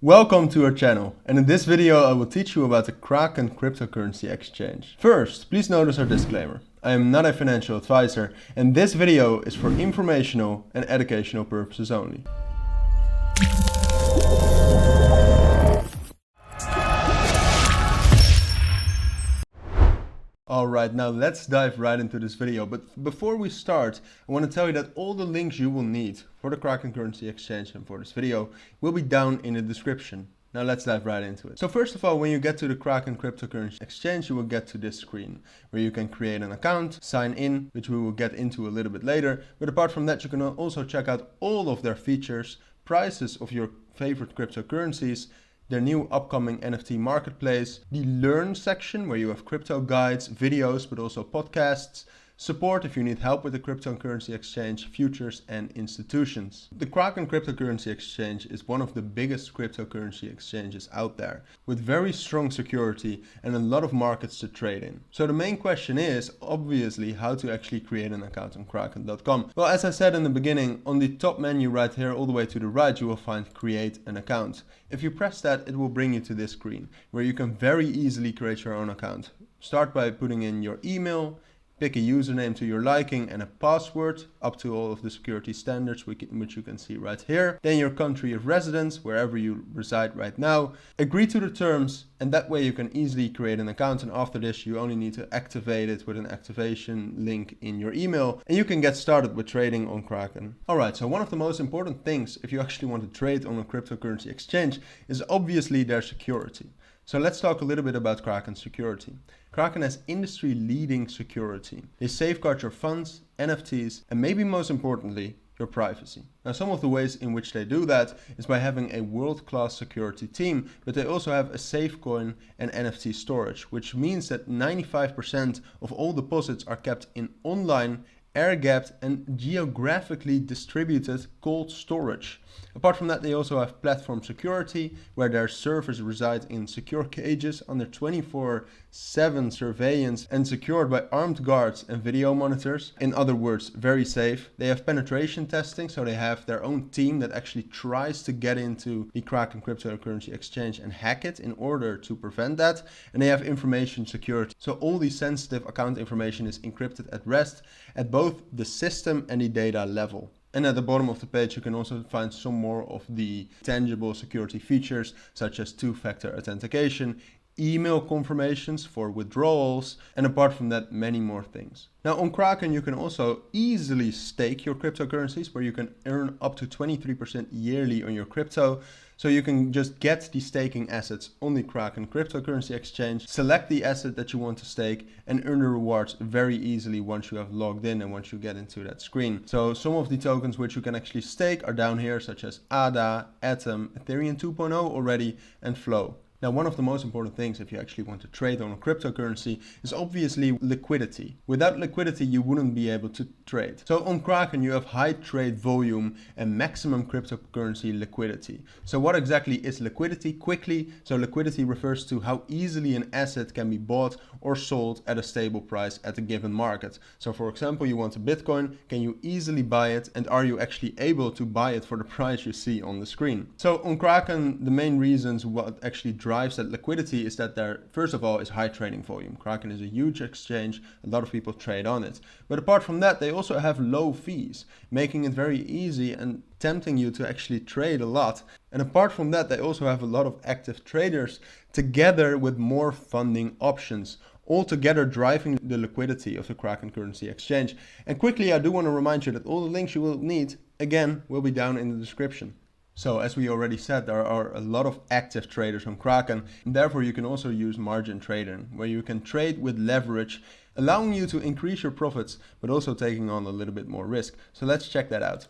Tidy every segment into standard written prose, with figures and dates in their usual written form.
Welcome to our channel, and in this video I will teach you about the Kraken cryptocurrency exchange. First, please notice our disclaimer. I am not a financial advisor, and this video is for informational and educational purposes only. Alright, now let's dive right into this video, but before we start, I want to tell you that all the links you will need for the Kraken currency exchange and for this video will be down in the description. Now let's dive right into it. So first of all, when you get to the Kraken cryptocurrency exchange, you will get to this screen where you can create an account, sign in, which we will get into a little bit later. But apart from that, you can also check out all of their features, prices of your favorite cryptocurrencies, their new upcoming NFT marketplace, the Learn section where you have crypto guides, videos, but also podcasts, support if you need help with the cryptocurrency exchange, futures and institutions. The Kraken cryptocurrency exchange is one of the biggest cryptocurrency exchanges out there, with very strong security and a lot of markets to trade in. So the main question is obviously how to actually create an account on kraken.com. Well, as I said in the beginning, on the top menu right here all the way to the right you will find create an account. If you press that, it will bring you to this screen where you can very easily create your own account. Start by putting in your email, pick a username to your liking and a password up to all of the security standards which you can see right here. Then your country of residence, wherever you reside right now. Agree to the terms, and that way you can easily create an account, and after this you only need to activate it with an activation link in your email and you can get started with trading on Kraken. Alright, so one of the most important things if you actually want to trade on a cryptocurrency exchange is obviously their security. So let's talk a little bit about Kraken's security. Kraken has industry-leading security. They safeguard your funds, NFTs, and maybe most importantly, your privacy. Now, some of the ways in which they do that is by having a world-class security team, but they also have a safe coin and NFT storage, which means that 95% of all deposits are kept in online, air-gapped and geographically distributed cold storage. Apart from that, they also have platform security, where their servers reside in secure cages under 24/7 surveillance and secured by armed guards and video monitors. In other words, very safe. They have penetration testing, so they have their own team that actually tries to get into the Kraken cryptocurrency exchange and hack it in order to prevent that. And they have information security, so all the sensitive account information is encrypted at rest at both the system and the data level. And at the bottom of the page, you can also find some more of the tangible security features, such as two-factor authentication, email confirmations for withdrawals, and apart from that, many more things. Now on Kraken, you can also easily stake your cryptocurrencies, where you can earn up to 23% yearly on your crypto. So you can just get the staking assets on the Kraken cryptocurrency exchange, select the asset that you want to stake, and earn the rewards very easily once you have logged in and once you get into that screen. So some of the tokens which you can actually stake are down here, such as ADA, Atom, Ethereum 2.0 already, and Flow. Now, one of the most important things if you actually want to trade on a cryptocurrency is obviously liquidity. Without liquidity, you wouldn't be able to trade. So on Kraken, you have high trade volume and maximum cryptocurrency liquidity. So what exactly is liquidity? Quickly, so liquidity refers to how easily an asset can be bought or sold at a stable price at a given market. So for example, you want a Bitcoin, can you easily buy it, and are you actually able to buy it for the price you see on the screen? So on Kraken, the main reasons what actually drives that liquidity is that there, first of all, is high trading volume. Kraken is a huge exchange, a lot of people trade on it. But apart from that, they also have low fees, making it very easy and tempting you to actually trade a lot. And apart from that, they also have a lot of active traders together with more funding options, altogether driving the liquidity of the Kraken currency exchange. And quickly, I do want to remind you that all the links you will need, again, will be down in the description. So as we already said, there are a lot of active traders on Kraken, and therefore you can also use margin trading, where you can trade with leverage, allowing you to increase your profits, but also taking on a little bit more risk. So let's check that out.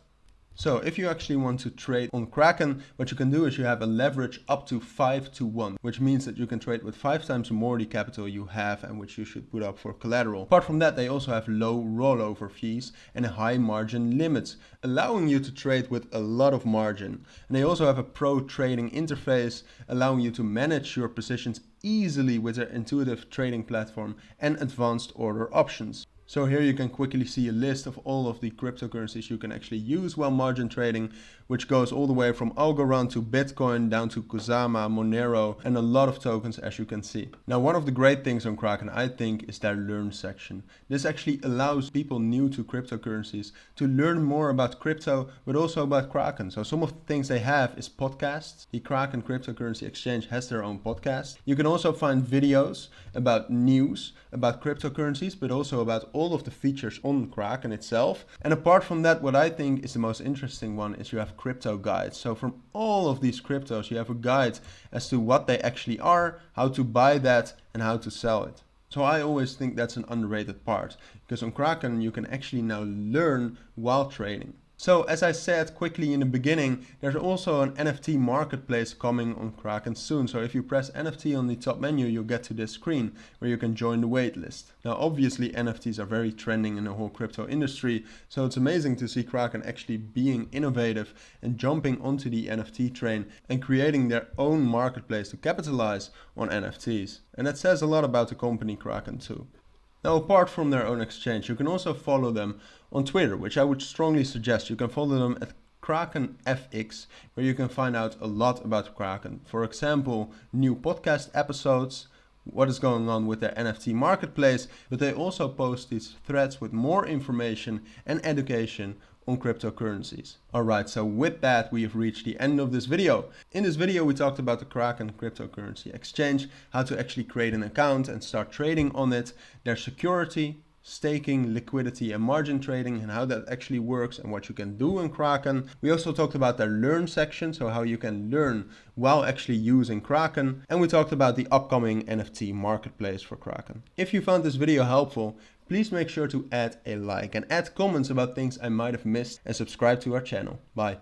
So if you actually want to trade on Kraken, what you can do is you have a leverage up to 5-to-1, which means that you can trade with 5 times more the capital you have and which you should put up for collateral. Apart from that, they also have low rollover fees and high margin limits, allowing you to trade with a lot of margin. And they also have a pro trading interface, allowing you to manage your positions easily with their intuitive trading platform and advanced order options. So here you can quickly see a list of all of the cryptocurrencies you can actually use while margin trading, which goes all the way from Algorand to Bitcoin down to Kusama, Monero, and a lot of tokens, as you can see. Now, one of the great things on Kraken, I think, is their learn section. This actually allows people new to cryptocurrencies to learn more about crypto, but also about Kraken. So some of the things they have is podcasts. The Kraken Cryptocurrency Exchange has their own podcast. You can also find videos about news, about cryptocurrencies, but also about all of the features on Kraken itself. And apart from that, what I think is the most interesting one is you have crypto guides. So from all of these cryptos, you have a guide as to what they actually are, how to buy that, and how to sell it. So I always think that's an underrated part, because on Kraken you can actually now learn while trading. So as I said quickly in the beginning, there's also an NFT marketplace coming on Kraken soon. So if you press NFT on the top menu, you'll get to this screen where you can join the waitlist. Now obviously NFTs are very trending in the whole crypto industry, so it's amazing to see Kraken actually being innovative and jumping onto the NFT train and creating their own marketplace to capitalize on NFTs. And that says a lot about the company Kraken too. Now, apart from their own exchange, you can also follow them on Twitter, which I would strongly suggest. You can follow them at KrakenFX, where you can find out a lot about Kraken. For example, new podcast episodes, what is going on with their NFT marketplace, but they also post these threads with more information and education on cryptocurrencies. Alright, so with that we have reached the end of this video. In this video we talked about the Kraken Cryptocurrency Exchange, how to actually create an account and start trading on it, their security, staking, liquidity and margin trading, and how that actually works and what you can do in Kraken. We also talked about their learn section, so how you can learn while actually using Kraken. And we talked about the upcoming NFT marketplace for Kraken. If you found this video helpful, please make sure to add a like and add comments about things I might have missed, and subscribe to our channel. Bye.